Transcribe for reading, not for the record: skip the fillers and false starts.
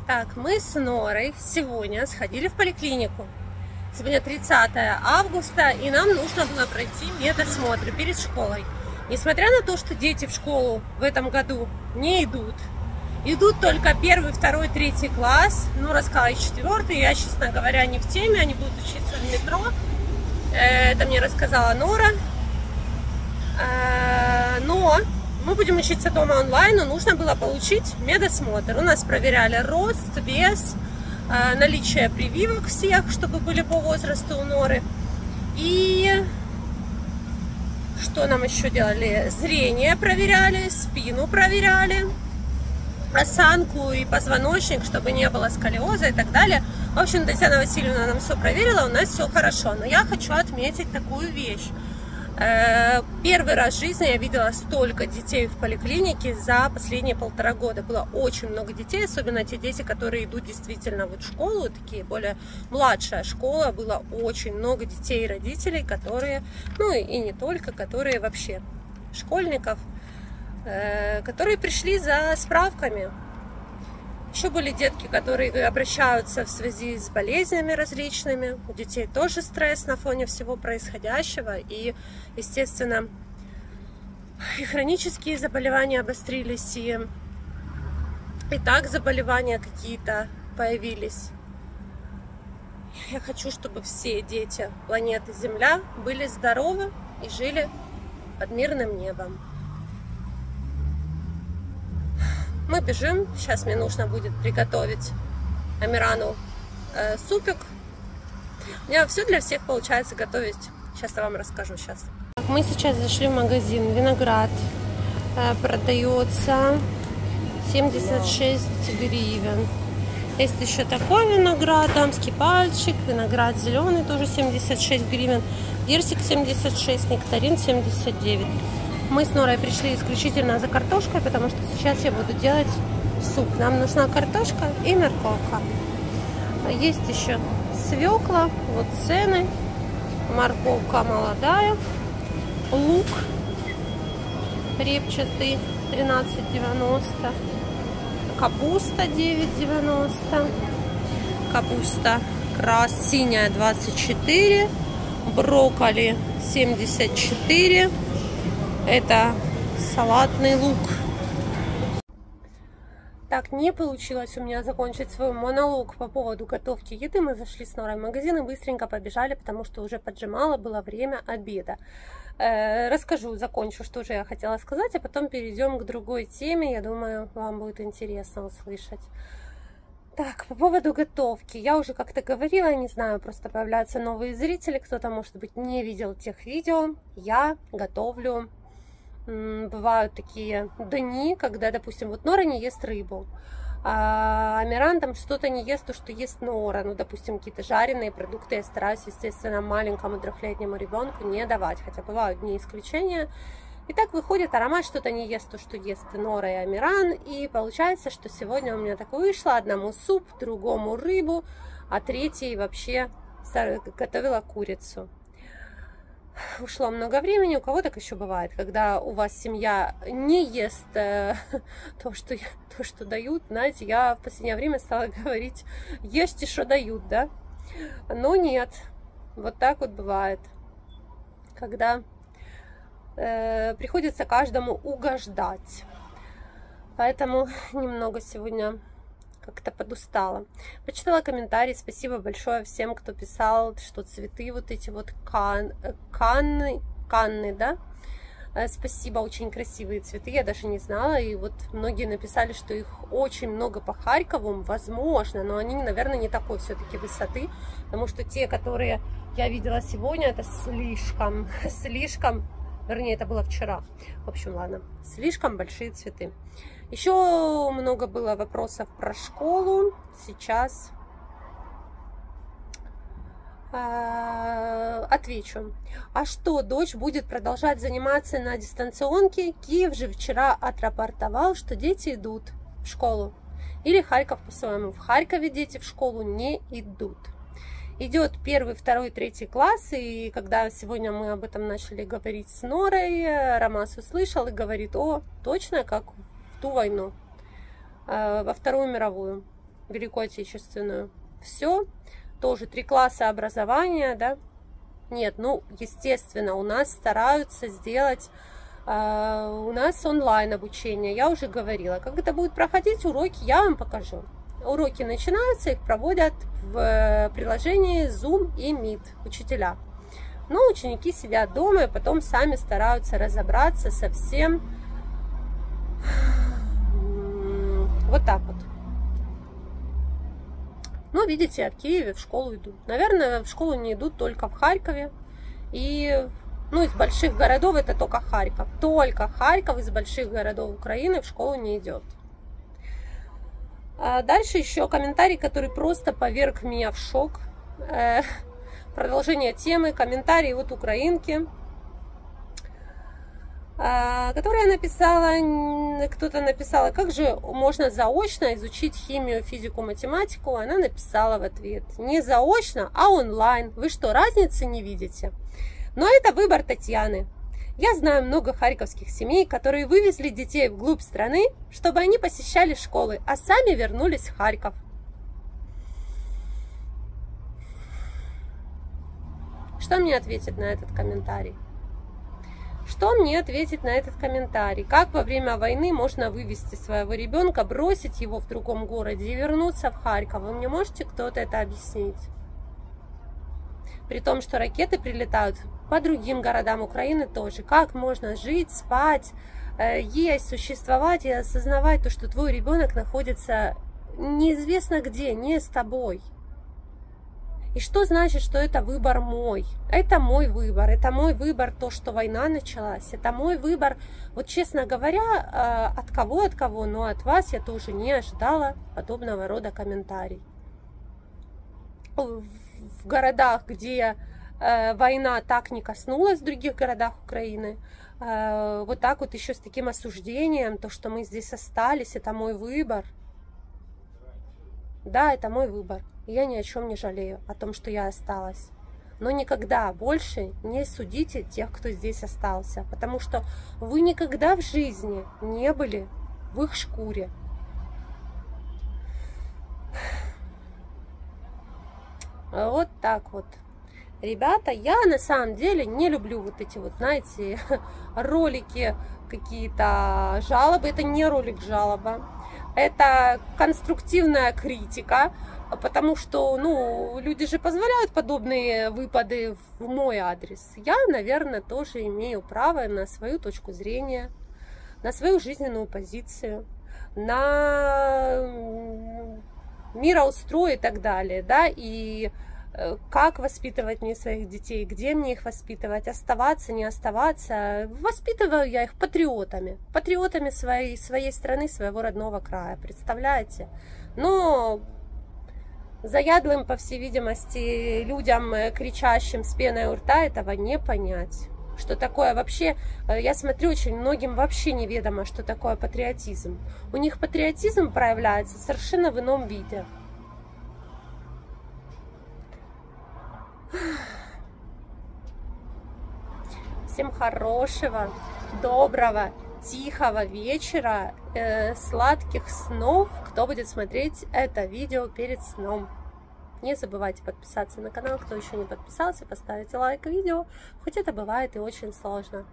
Так, мы с Норой сегодня сходили в поликлинику. Сегодня 30 августа, и нам нужно было пройти медосмотр перед школой. Несмотря на то, что дети в школу в этом году не идут, идут только 1, 2, 3 класс, Нора сказала и 4, я, честно говоря, не в теме, они будут учиться в метро. Это мне рассказала Нора. Но мы будем учиться дома онлайн, но нужно было получить медосмотр. У нас проверяли рост, вес, наличие прививок всех, чтобы были по возрасту у Норы. И что нам еще делали? Зрение проверяли, спину проверяли, осанку и позвоночник, чтобы не было сколиоза и так далее. В общем, Татьяна Васильевна нам все проверила, у нас все хорошо. Но я хочу отметить такую вещь. Первый раз в жизни я видела столько детей в поликлинике за последние 1,5 года. Было очень много детей, особенно те дети, которые идут действительно в школу, такие более младшая школа. Было очень много детей и родителей, которые, ну и не только, которые вообще школьников, которые пришли за справками. Еще были детки, которые обращаются в связи с болезнями различными. У детей тоже стресс на фоне всего происходящего. И, естественно, и хронические заболевания обострились, и так заболевания какие-то появились. Я хочу, чтобы все дети планеты Земля были здоровы и жили под мирным небом. Мы бежим, сейчас мне нужно будет приготовить Амирану супик. У меня все для всех получается готовить. Сейчас я вам расскажу. Сейчас. Мы сейчас зашли в магазин. Виноград продается 76 гривен. Есть еще такой виноград, дамский пальчик, виноград зеленый тоже 76 гривен, персик 76, нектарин 79. Мы с Норой пришли исключительно за картошкой, потому что сейчас я буду делать суп. Нам нужна картошка и морковка. Есть еще свекла, вот цены. Морковка молодая, лук репчатый 13,90, капуста 9,90, капуста синяя 24, брокколи 74. Это салатный лук. Так, не получилось у меня закончить свой монолог по поводу готовки еды. Мы зашли с Норой в магазин и быстренько побежали, потому что уже поджимало, было время обеда. Расскажу, закончу, что же я хотела сказать, а потом перейдем к другой теме. Я думаю, вам будет интересно услышать. Так, по поводу готовки. Я уже как-то говорила, не знаю, просто появляются новые зрители. Кто-то, может быть, не видел тех видео. Я готовлю. Бывают такие дни, когда, допустим, вот Нора не ест рыбу, а Амиран там что-то не ест, то, что ест Нора. Ну, допустим, какие-то жареные продукты я стараюсь, естественно, маленькому 3-летнему ребенку не давать, хотя бывают дни исключения. И так выходит, аромат что-то не ест, то, что ест Нора и Амиран. И получается, что сегодня у меня так вышло: одному суп, другому рыбу, а третий вообще готовила курицу. Ушло много времени. У кого так еще бывает, когда у вас семья не ест то, что дают. Знаете, я в последнее время стала говорить: ешьте, что дают, да? Но нет, вот так вот бывает, когда приходится каждому угождать. Поэтому немного сегодня как-то подустала. Почитала комментарии. Спасибо большое всем, кто писал, что цветы вот эти вот канны, да? Спасибо, очень красивые цветы, я даже не знала. И вот многие написали, что их очень много по Харькову, возможно, но они, наверное, не такой все-таки высоты, потому что те, которые я видела сегодня, это слишком, вернее, это было вчера. В общем, ладно, слишком большие цветы. Еще много было вопросов про школу. Сейчас отвечу. А что, дочь будет продолжать заниматься на дистанционке? Киев же вчера отрапортовал, что дети идут в школу. Или Харьков по-своему. В Харькове дети в школу не идут. Идет 1, 2, 3 класс, и когда сегодня мы об этом начали говорить с Норой, Ромас услышал и говорит: о, точно как в ту войну, во Вторую мировую. Великую Отечественную. Все, тоже 3 класса образования, да. Нет, ну, естественно, у нас стараются сделать, у нас онлайн обучение, я уже говорила. Как это будет проходить, уроки я вам покажу. Уроки начинаются, их проводят в приложении Zoom и Meet учителя. Но ученики сидят дома и потом сами стараются разобраться со всем. Вот так вот. Ну, видите, в Киеве в школу идут. Наверное, в школу не идут только в Харькове. И, ну, из больших городов это только Харьков. Только Харьков из больших городов Украины в школу не идет. А дальше еще комментарий, который просто поверг меня в шок. Продолжение темы. Комментарий от украинки, которая написала, кто-то написал, как же можно заочно изучить химию, физику, математику. Она написала в ответ: не заочно, а онлайн. Вы что, разницы не видите? Но это выбор Татьяны. Я знаю много харьковских семей, которые вывезли детей вглубь страны, чтобы они посещали школы, а сами вернулись в Харьков. Что мне ответить на этот комментарий? Что мне ответить на этот комментарий? Как во время войны можно вывести своего ребенка, бросить его в другом городе и вернуться в Харьков? Вы мне можете кто-то это объяснить? При том, что ракеты прилетают по другим городам Украины тоже. Как можно жить, спать, есть, существовать и осознавать то, что твой ребенок находится неизвестно где, не с тобой? И что значит, что это выбор мой? Это мой выбор, то, что война началась. Это мой выбор. Вот, честно говоря, от кого, но от вас я тоже не ожидала подобного рода комментарий. В городах, где война так не коснулась, в других городах Украины, вот так вот еще с таким осуждением, то, что мы здесь остались, это мой выбор. Да, это мой выбор. Я ни о чем не жалею, о том, что я осталась. Но никогда больше не судите тех, кто здесь остался, потому что вы никогда в жизни не были в их шкуре. Вот так вот. Ребята, я на самом деле не люблю вот эти вот, знаете, ролики, какие-то жалобы. Это не ролик жалоба, это конструктивная критика. Потому что, ну, люди же позволяют подобные выпады в мой адрес. Я, наверное, тоже имею право на свою точку зрения, на свою жизненную позицию, на мироустрой и так далее, да, и как воспитывать мне своих детей, где мне их воспитывать, оставаться, не оставаться. Воспитываю я их патриотами своей страны, своего родного края, представляете? Но заядлым, по всей видимости, людям, кричащим с пеной у рта, этого не понять. Что такое вообще, я смотрю, очень многим вообще неведомо, что такое патриотизм. У них патриотизм проявляется совершенно в ином виде. Всем хорошего, доброго, тихого вечера, сладких снов, кто будет смотреть это видео перед сном. Не забывайте подписаться на канал, кто еще не подписался, поставить лайк видео, хоть это бывает и очень сложно.